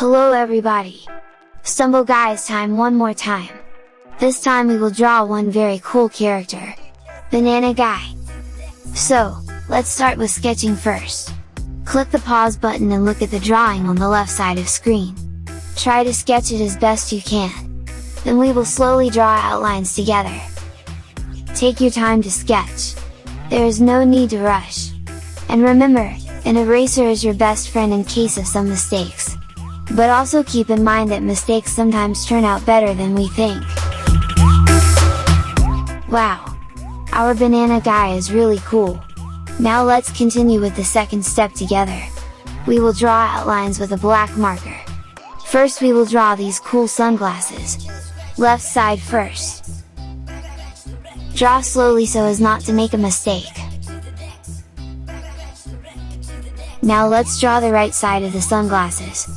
Hello everybody! Stumble Guys time one more time. This time we will draw one very cool character, Banana Guy. So, let's start with sketching first. Click the pause button and look at the drawing on the left side of screen. Try to sketch it as best you can. Then we will slowly draw outlines together. Take your time to sketch. There is no need to rush. And remember, an eraser is your best friend in case of some mistakes. But also keep in mind that mistakes sometimes turn out better than we think. Wow! Our banana guy is really cool! Now let's continue with the second step together. We will draw outlines with a black marker. First we will draw these cool sunglasses. Left side first. Draw slowly so as not to make a mistake. Now let's draw the right side of the sunglasses.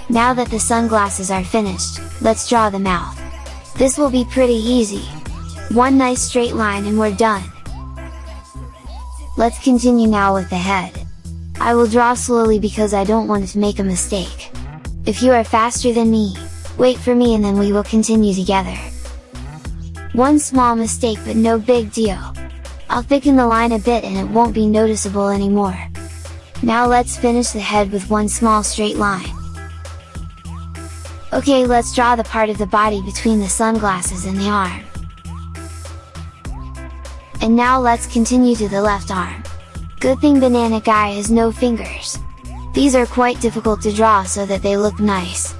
Now that the sunglasses are finished, let's draw the mouth. This will be pretty easy. One nice straight line and we're done. Let's continue now with the head. I will draw slowly because I don't want to make a mistake. If you are faster than me, wait for me and then we will continue together. One small mistake but no big deal. I'll thicken the line a bit and it won't be noticeable anymore. Now let's finish the head with one small straight line. Okay, let's draw the part of the body between the sunglasses and the arm. And now let's continue to the left arm. Good thing Banana Guy has no fingers. These are quite difficult to draw so that they look nice.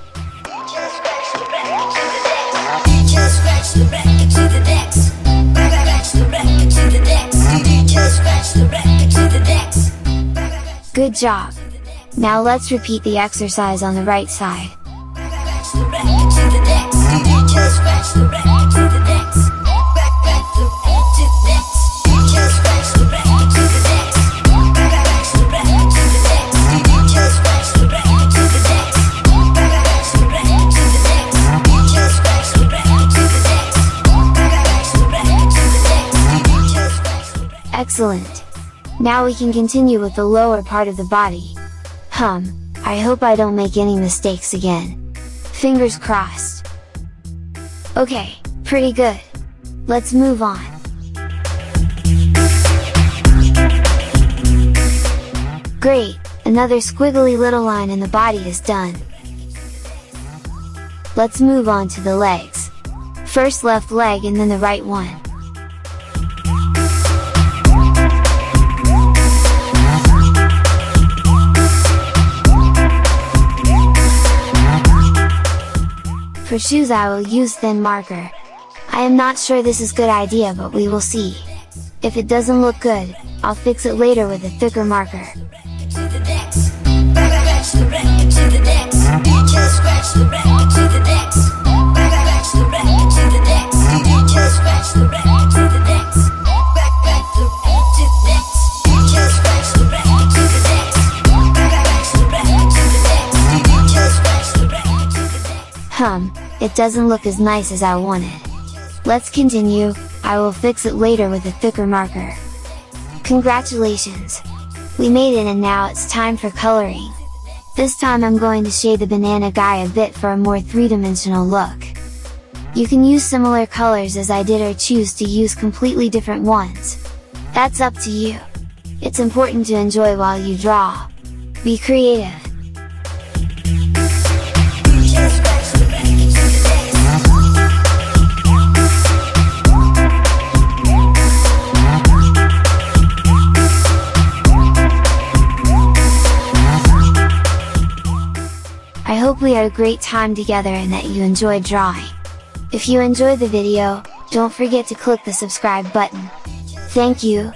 Good job! Now let's repeat the exercise on the right side. Excellent! Now we can continue with the lower part of the body. I hope I don't make any mistakes again. Fingers crossed! Okay, pretty good! Let's move on! Great! Another squiggly little line in the body is done. Let's move on to the legs. First left leg and then the right one. For shoes I will use thin marker. I am not sure this is good idea but we will see. If it doesn't look good, I'll fix it later with a thicker marker. It doesn't look as nice as I wanted. Let's continue, I will fix it later with a thicker marker. Congratulations! We made it and now it's time for coloring. This time I'm going to shade the banana guy a bit for a more three-dimensional look. You can use similar colors as I did or choose to use completely different ones. That's up to you. It's important to enjoy while you draw. Be creative! I hope we had a great time together and that you enjoyed drawing. If you enjoyed the video, don't forget to click the subscribe button. Thank you!